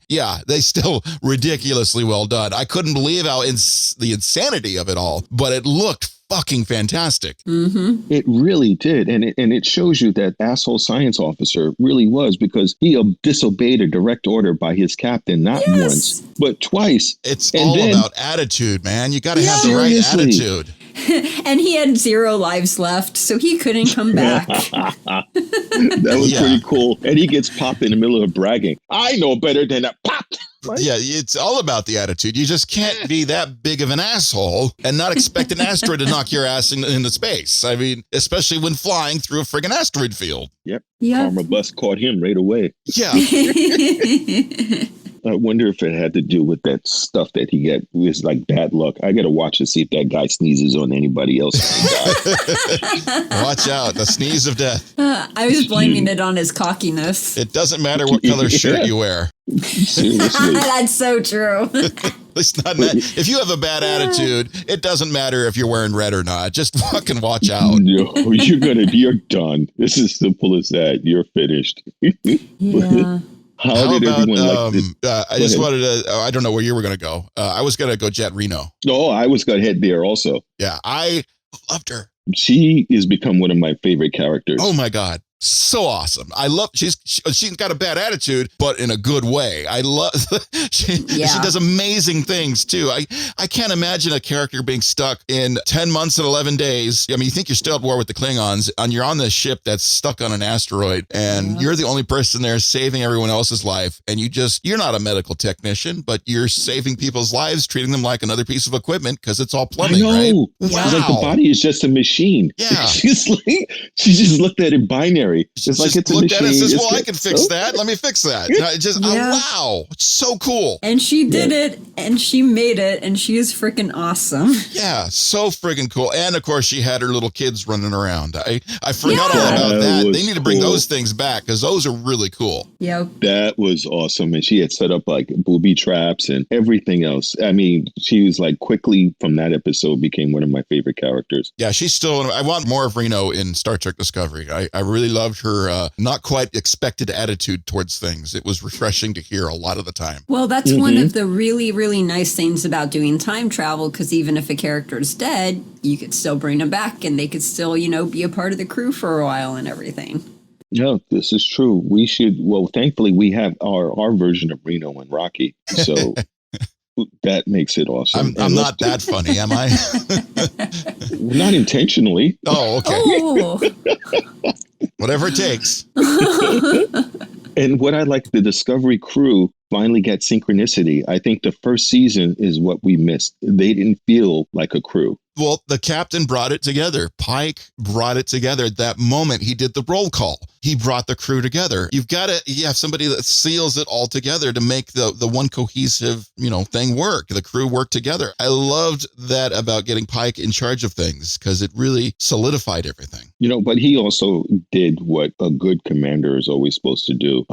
they still ridiculously well done. I couldn't believe the insanity of it all, but it looked fucking fantastic. Mm-hmm. It really did. And it shows you that asshole science officer really was, because he disobeyed a direct order by his captain, not once, but twice. It's about attitude, man. You got to have the right attitude. And he had 0 lives left, so he couldn't come back. That was pretty cool. And he gets popped in the middle of bragging. I know better than that. Pop! Right? Yeah, it's all about the attitude. You just can't be that big of an asshole and not expect an asteroid to knock your ass into space. I mean, especially when flying through a friggin' asteroid field. Yep. Karma bus caught him right away. Yeah. I wonder if it had to do with that stuff that he got. It was like bad luck. I got to watch to see if that guy sneezes on anybody else. Watch out. The sneeze of death. I was blaming it on his cockiness. It doesn't matter what color shirt you wear. Seriously. That's so true. It's not if you have a bad attitude, it doesn't matter if you're wearing red or not. Just fucking watch out. You're done. It's as simple as that. You're finished. Yeah. How did about, everyone like it? I just wanted to, I don't know where you were going to go. I was going to go Jett Reno. Oh, I was going to head there also. Yeah, I loved her. She has become one of my favorite characters. Oh my God. So awesome. I love, she's got a bad attitude, but in a good way. I love, she does amazing things too. I can't imagine a character being stuck in 10 months and 11 days. I mean, you think you're still at war with the Klingons and you're on this ship that's stuck on an asteroid and you're the only person there saving everyone else's life. And you're not a medical technician, but you're saving people's lives, treating them like another piece of equipment because it's all plumbing, right? Wow. Like the body is just a machine. Yeah. She just looked at it binary. It's like it's a machine. At it and says, well, I can fix that. Let me fix that. Wow. It's so cool. And she did it and she made it and she is freaking awesome. Yeah. So friggin' cool. And of course she had her little kids running around. I forgot all about that. They need to bring those things back because those are really cool. Yep. That was awesome. And she had set up like booby traps and everything else. I mean, she was like quickly from that episode became one of my favorite characters. Yeah, she's still, I want more of Reno in Star Trek Discovery. I really loved her not quite expected attitude towards things. It was refreshing to hear a lot of the time. Well, that's one of the really, really nice things about doing time travel, because even if a character is dead, you could still bring them back and they could still, be a part of the crew for a while and everything. Yeah, this is true. We should, thankfully we have our version of Reno and Rocky. So that makes it awesome. I'm not that funny, am I? Not intentionally. Oh, okay. Oh. Whatever it takes. And what I like, the Discovery crew finally got synchronicity. I think the first season is what we missed. They didn't feel like a crew. Well, the captain brought it together. Pike brought it together. At that moment, he did the roll call. He brought the crew together. You have somebody that seals it all together to make the one cohesive, thing work. The crew work together. I loved that about getting Pike in charge of things because it really solidified everything. But he also did what a good commander is always supposed to do.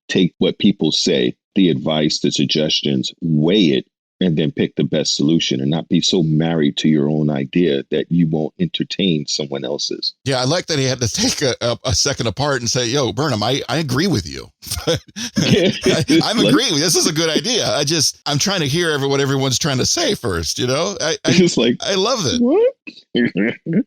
Take what people say, the advice, the suggestions, weigh it, and then pick the best solution and not be so married to your own idea that you won't entertain someone else's. Yeah, I like that he had to take a second apart and say, yo, Burnham, I agree with you. I'm agreeing. This is a good idea. I'm trying to hear what everyone's trying to say first, I love it. What?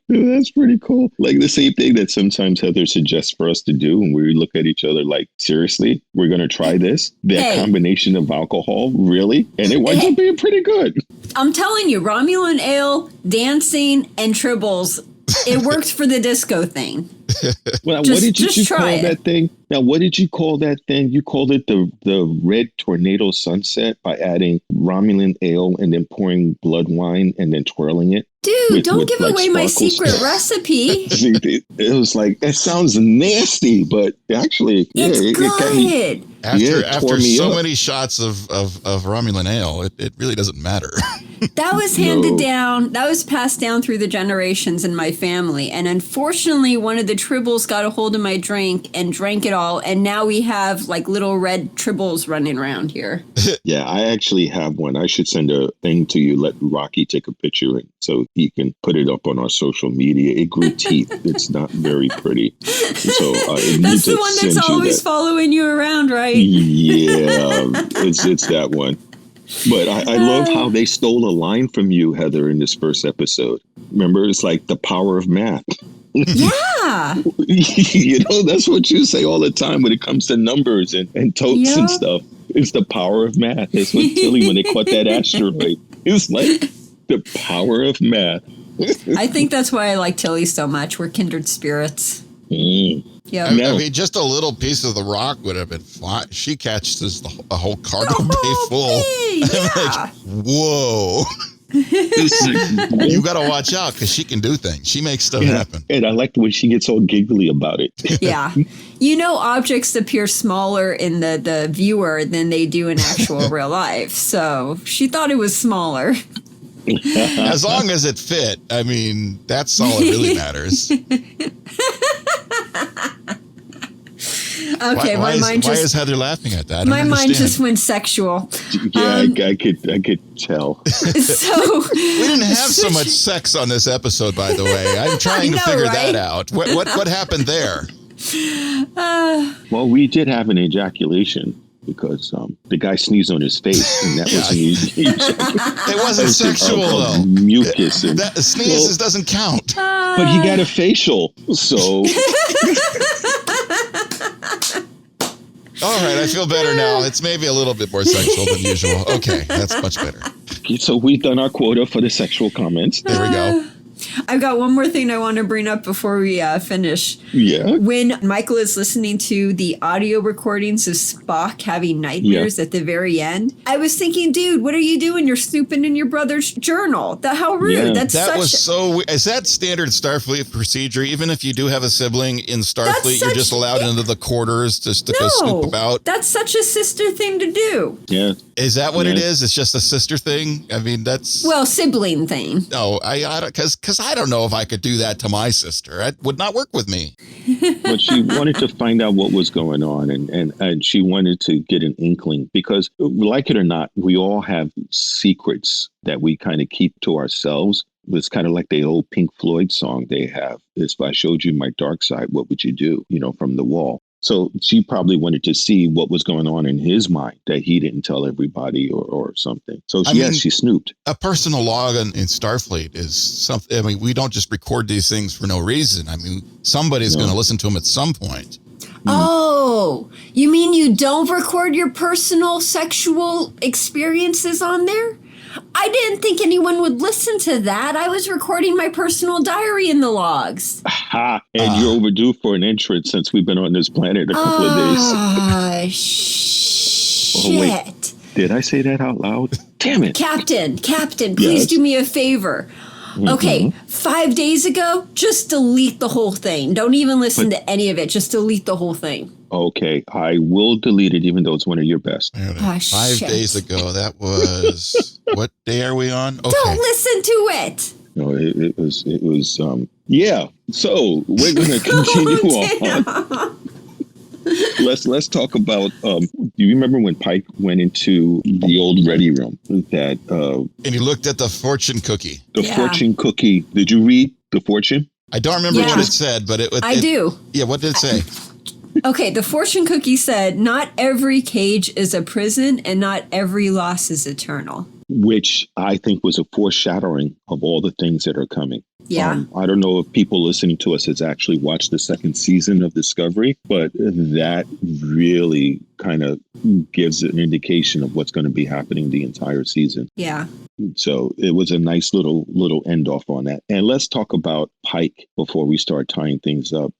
That's pretty cool. Like the same thing that sometimes Heather suggests for us to do. And we look at each other like, seriously, we're going to try this? That combination of alcohol, really? And it winds up being pretty good. I'm telling you, Romulan ale, dancing, and tribbles, it works for the disco thing. Well, what did you call that thing? Now, what did you call that thing? You called it the Red Tornado Sunset by adding Romulan ale and then pouring blood wine and then twirling it. Dude, don't give away my secret recipe. It was like, that sounds nasty, but actually, it's good. After so many shots of Romulan ale, it really doesn't matter. That was handed down. That was passed down through the generations in my family. And unfortunately, one of the tribbles got a hold of my drink and drank it all. And now we have like little red tribbles running around here. Yeah, I actually have one. I should send a thing to you. Let Rocky take a picture so he can put it up on our social media. It grew teeth. It's not very pretty. So that's the one that's always following you around, right? Yeah, it's that one. But I love how they stole a line from you, Heather, in this first episode. Remember, it's like the power of math. Yeah. That's what you say all the time when it comes to numbers and totes and stuff. It's the power of math. That's what Tilly, when they caught that asteroid, it's like the power of math. I think that's why I like Tilly so much. We're kindred spirits. Yeah, I mean, just a little piece of the rock would have been fine. She catches a whole cargo bay full. Yeah. Like, whoa. You got to watch out because she can do things. She makes stuff happen. And I like when she gets all giggly about it. Yeah. Objects appear smaller in the viewer than they do in actual real life. So she thought it was smaller. As long as it fit, I mean, that's all that really matters. Okay, why is Heather laughing at that? My mind just went sexual. Yeah, I could tell. So we didn't have so much sex on this episode, by the way. I'm trying to figure that out. What happened there? Well, we did have an ejaculation because the guy sneezed on his face, and that was an ejaculation. It wasn't sexual though. Mucus and sneezes doesn't count. But he got a facial, so. All right, I feel better now. It's maybe a little bit more sexual than usual. Okay, that's much better. So we've done our quota for the sexual comments. There we go. I've got one more thing I want to bring up before we finish. Yeah. When Michael is listening to the audio recordings of Spock having nightmares at the very end, I was thinking, dude, what are you doing? You're snooping in your brother's journal. How rude. Yeah. That was so. Is that standard Starfleet procedure? Even if you do have a sibling in Starfleet, you're just allowed into the quarters just to go snoop about? That's such a sister thing to do. Yeah. Is that what it is? It's just a sister thing? I mean, that's... Well, sibling thing. No, I don't, because I don't know if I could do that to my sister. That would not work with me. But she wanted to find out what was going on, and she wanted to get an inkling, because like it or not, we all have secrets that we kind of keep to ourselves. It's kind of like the old Pink Floyd song they have. If I showed you my dark side, what would you do? From The Wall. So she probably wanted to see what was going on in his mind that he didn't tell everybody or something. So she snooped. A personal log in Starfleet is something. I mean, we don't just record these things for no reason. I mean, somebody's going to listen to them at some point. Oh, you mean you don't record your personal sexual experiences on there? I didn't think anyone would listen to that. I was recording my personal diary in the logs. Ha! And you're overdue for an entrance since we've been on this planet a couple of days. Shit. Oh, wait. Did I say that out loud? Damn it. Captain, please do me a favor. Okay, 5 days ago, just delete the whole thing. Don't even listen to any of it. Just delete the whole thing. Okay, I will delete it, even though it's one of your best. 5 days ago, that was... What day are we on? Okay. Don't listen to it. No, it was. Yeah. So we're going to continue on. Let's talk about. Do you remember when Pike went into the old ready room? And he looked at the fortune cookie. The fortune cookie. Did you read the fortune? I don't remember what it said, but I do. Yeah, what did it say? Okay, the fortune cookie said, "Not every cage is a prison, and not every loss is eternal." Which I think was a foreshadowing of all the things that are coming. Yeah. I don't know if people listening to us has actually watched the second season of Discovery, but that really kind of gives an indication of what's going to be happening the entire season. Yeah. So it was a nice little end off on that. And let's talk about Pike before we start tying things up.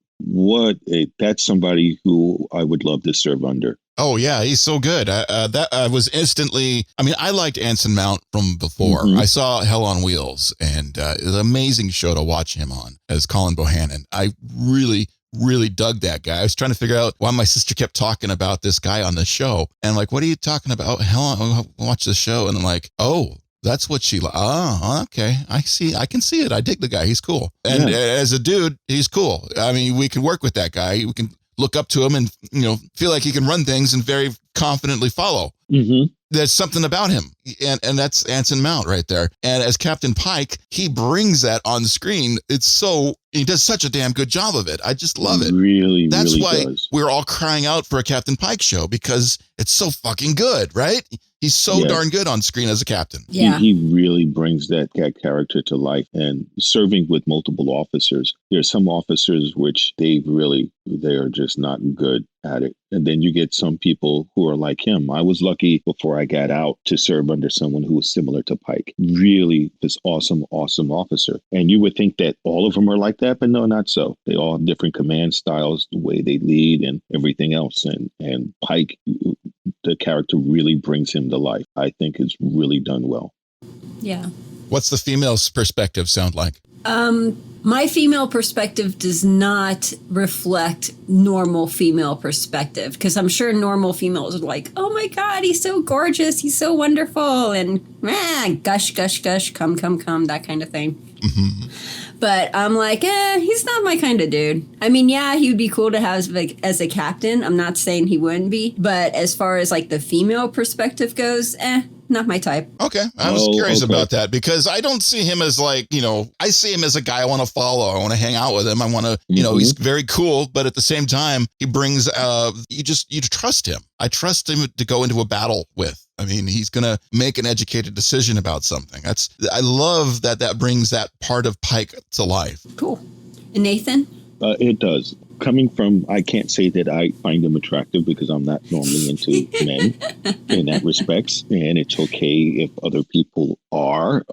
That's somebody who I would love to serve under. Oh yeah, he's so good. I was instantly. I mean, I liked Anson Mount from before. I saw Hell on Wheels, and it was an amazing show to watch him on as Colin Bohannon. I really dug that guy. I was trying to figure out why my sister kept talking about this guy on the show, and I'm like, what are you talking about? Watch the show, and I'm like, oh. That's what she. Oh, okay. I see. I can see it. I dig the guy. He's cool. And as a dude, he's cool. I mean, we can work with that guy. We can look up to him and feel like he can run things and very confidently follow. There's something about him, and that's Anson Mount right there. And as Captain Pike, he brings that on screen. He does such a damn good job of it. I just love it. That's really why does. We're all crying out for a Captain Pike show, because it's so fucking good, right? He's so darn good on screen as a captain. Yeah. He really brings that character to life. And serving with multiple officers, there's some officers which they are just not good at it. And then you get some people who are like him. I was lucky before I got out to serve under someone who was similar to Pike. Really this awesome officer. And you would think that all of them are like that, but no, not so. They all have different command styles, the way they lead and everything else. And Pike, the character really brings him to life. I think it's really done well. Yeah. What's the female's perspective sound like? My female perspective does not reflect normal female perspective, because I'm sure normal females are like, oh my God, he's so gorgeous, he's so wonderful, and gush, gush, gush, come, that kind of thing. But I'm like, he's not my kind of dude. I mean, yeah, he would be cool to have as a captain. I'm not saying he wouldn't be, but as far as like the female perspective goes, not my type. Okay. I was curious about that, because I don't see him as like, I see him as a guy I want to follow. I want to hang out with him. I want to, he's very cool. But at the same time, he brings, you trust him. I trust him to go into a battle with. I mean, he's going to make an educated decision about something. I love that brings that part of Pike to life. Cool. And Nathan? It does. coming from, I can't say that I find them attractive because I'm not normally into men in that respects. And it's okay if other people are.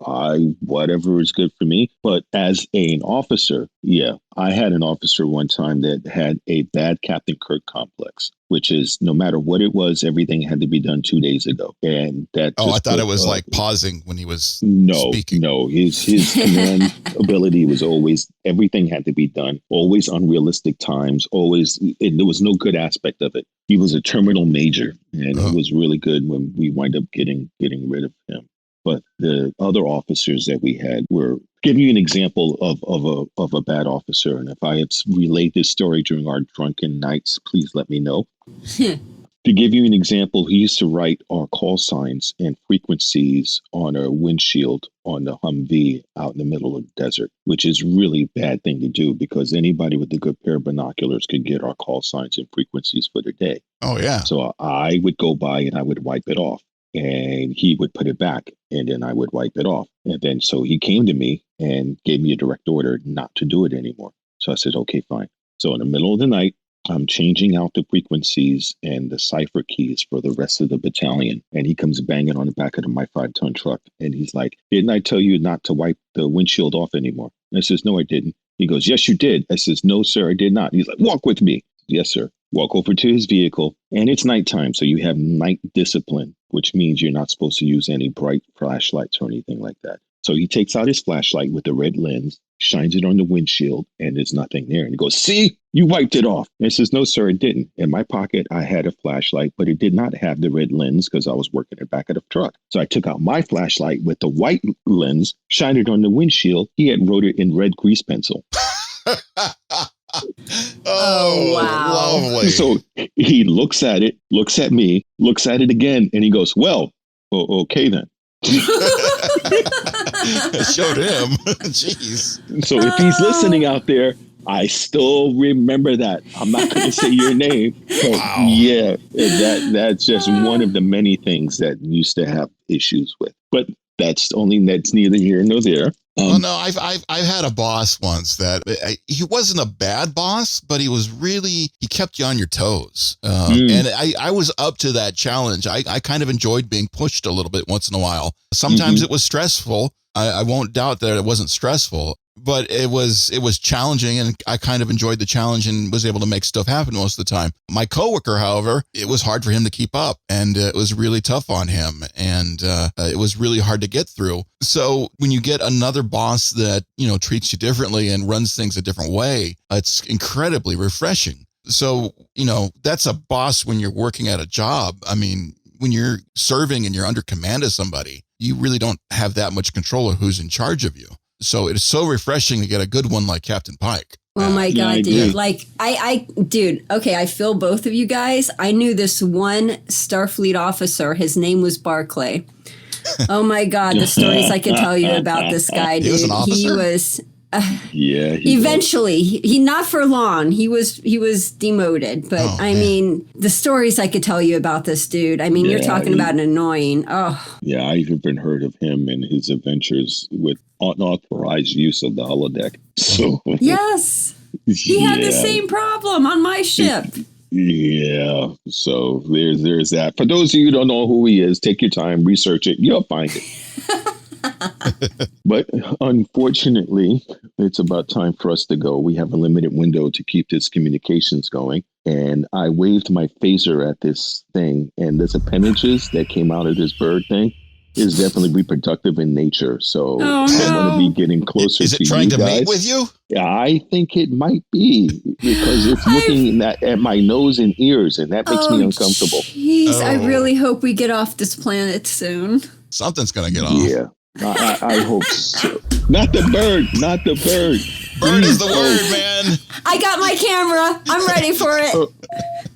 Whatever is good for me. But as an officer, yeah, I had an officer one time that had a bad Captain Kirk complex, which is no matter what it was, everything had to be done 2 days ago. And that. Oh, I thought it was like pausing when he was speaking. No, his command ability was always, everything had to be done, always unrealistic times, always, there was no good aspect of it. He was a terminal major, and it was really good when we wind up getting rid of him. But the other officers that we had were, give you an example of a bad officer. And if I have relayed this story during our drunken nights, please let me know. To give you an example, he used to write our call signs and frequencies on a windshield on the Humvee out in the middle of the desert, which is really a bad thing to do because anybody with a good pair of binoculars could get our call signs and frequencies for the day. Oh, yeah. So I would go by and I would wipe it off. And he would put it back, and then I would wipe it off. And then so he came to me and gave me a direct order not to do it anymore. So I said, okay, fine. So in the middle of the night, I'm changing out the frequencies and the cipher keys for the rest of the battalion. And he comes banging on the back of my 5-ton truck. And he's like, didn't I tell you not to wipe the windshield off anymore? And I says, no, I didn't. He goes, yes, you did. I says, no, sir, I did not. He's like, walk with me. Yes, sir. Walk over to his vehicle, and it's nighttime, so you have night discipline, which means you're not supposed to use any bright flashlights or anything like that. So he takes out his flashlight with the red lens, shines it on the windshield, and there's nothing there. And he goes, see, you wiped it off. And I says, no, sir, it didn't. In my pocket, I had a flashlight, but it did not have the red lens because I was working the back of the truck. So I took out my flashlight with the white lens, shined it on the windshield. He had wrote it in red grease pencil. Oh, wow. Lovely. So he looks at it, looks at me, looks at it again, and he goes, well, okay then. It showed him. Jeez. So if he's listening out there, I still remember that. I'm not going to say your name. Wow. Yeah, that's just one of the many things that used to have issues with. But that's neither here nor there. Well, no, I've had a boss once that he wasn't a bad boss, but he kept you on your toes. And I was up to that challenge. I kind of enjoyed being pushed a little bit once in a while. Sometimes it was stressful. I won't doubt that it wasn't stressful, but it was challenging, and I kind of enjoyed the challenge and was able to make stuff happen most of the time. My coworker, however, it was hard for him to keep up, and it was really tough on him, and it was really hard to get through. So when you get another boss that, treats you differently and runs things a different way, it's incredibly refreshing. So, that's a boss when you're working at a job. I mean, when you're serving and you're under command of somebody, you really don't have that much control of who's in charge of you. So it is so refreshing to get a good one like Captain Pike. Oh my God, dude. Like, I feel both of you guys. I knew this one Starfleet officer. His name was Barclay. Oh my God, the stories I could tell you about this guy, dude. He was an officer? He was... He eventually, he not for long. He was demoted, but I mean, the stories I could tell you about this dude. I mean, you're talking about an annoying. Oh, yeah, I even heard of him and his adventures with unauthorized use of the holodeck. So yes, he had the same problem on my ship. Yeah, so there's that. For those of you who don't know who he is, take your time, research it. You'll find it. But unfortunately, it's about time for us to go. We have a limited window to keep this communications going. And I waved my phaser at this thing, and this appendages that came out of this bird thing is definitely reproductive in nature. So I want to be getting closer to you guys. Is it trying to mate with you? I think it might be, because it's looking at my nose and ears, and that makes me uncomfortable. Jeez, I really hope we get off this planet soon. Something's going to get off. Yeah. I hope so. Not the bird. Bird is the word, man. I got my camera. I'm ready for it.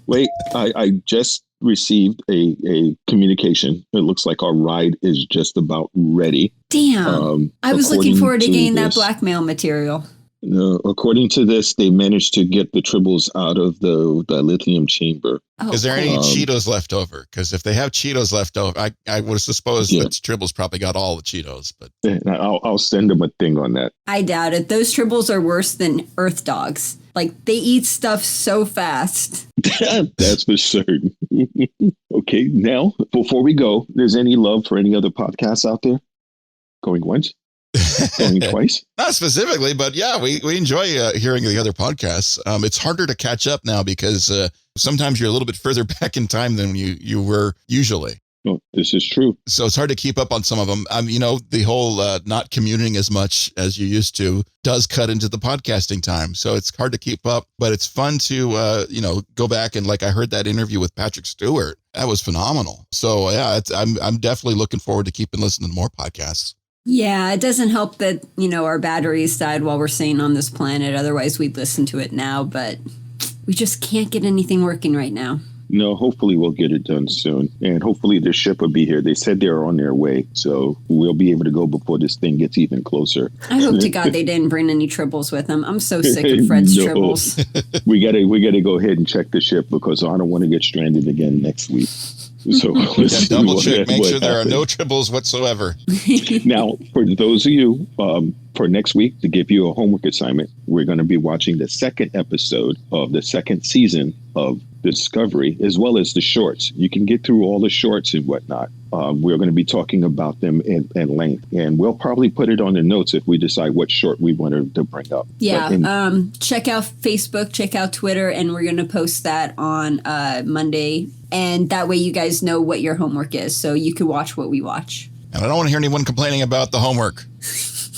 Wait, I just received a communication. It looks like our ride is just about ready. Damn. I was looking forward to getting that blackmail material. No, according to this, they managed to get the tribbles out of the lithium chamber. Oh, Is there any cool. Cheetos left over? Because if they have Cheetos left over, I would suppose Yeah. that Tribbles probably got all the Cheetos. But I'll send them a thing on that. I doubt it. Those tribbles are worse than Earth dogs. Like, they eat stuff so fast. That's for certain. Okay, now, before we go, there's any love for any other podcasts out there? Going once? Going twice? Not specifically, but yeah, we enjoy hearing the other podcasts. It's harder to catch up now because sometimes you're a little bit further back in time than you were usually. Oh, this is true. So it's hard to keep up on some of them. The whole not commuting as much as you used to does cut into the podcasting time. So it's hard to keep up, but it's fun to, go back and like I heard that interview with Patrick Stewart. That was phenomenal. So yeah, I'm definitely looking forward to keeping listening to more podcasts. Yeah, it doesn't help that, our batteries died while we're staying on this planet. Otherwise, we'd listen to it now, but we just can't get anything working right now. No, hopefully we'll get it done soon. And hopefully the ship will be here. They said they're on their way. So we'll be able to go before this thing gets even closer. I hope to God they didn't bring any tribbles with them. I'm so sick of Fred's tribbles. We gotta go ahead and check the ship because I don't want to get stranded again next week. So let's double check, make sure there are no tribbles whatsoever. Now, for those of you, for next week, to give you a homework assignment, we're going to be watching the second episode of the second season of Discovery, as well as the shorts. You can get through all the shorts and whatnot. We're going to be talking about them in length, and we'll probably put it on the notes if we decide what short we want to bring up. Yeah, check out Facebook, check out Twitter, and we're going to post that on Monday. And that way you guys know what your homework is, so you can watch what we watch. And I don't want to hear anyone complaining about the homework.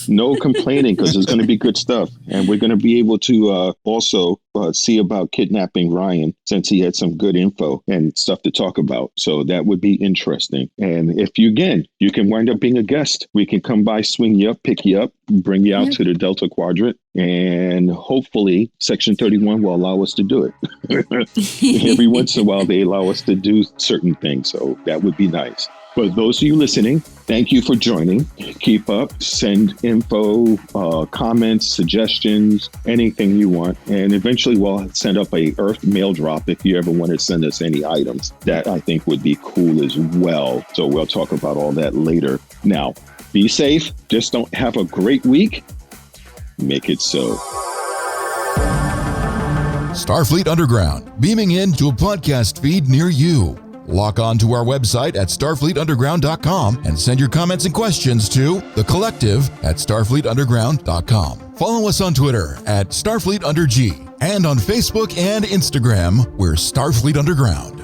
No complaining, because it's going to be good stuff. And we're going to be able to also see about kidnapping Ryan, since he had some good info and stuff to talk about. So that would be interesting. And if you can wind up being a guest, we can come by, swing you up, pick you up, bring you out to the Delta Quadrant. And hopefully Section 31 will allow us to do it. Every once in a while, they allow us to do certain things. So that would be nice. For those of you listening, thank you for joining. Keep up, send info, comments, suggestions, anything you want. And eventually we'll send up a Earth mail drop if you ever want to send us any items. That I think would be cool as well. So we'll talk about all that later. Now, be safe. Just don't have a great week. Make it so. Starfleet Underground, beaming into a podcast feed near you. Log on to our website at starfleetunderground.com and send your comments and questions to thecollective@starfleetunderground.com. Follow us on Twitter at StarfleetUnderG and on Facebook and Instagram, we're Starfleet Underground.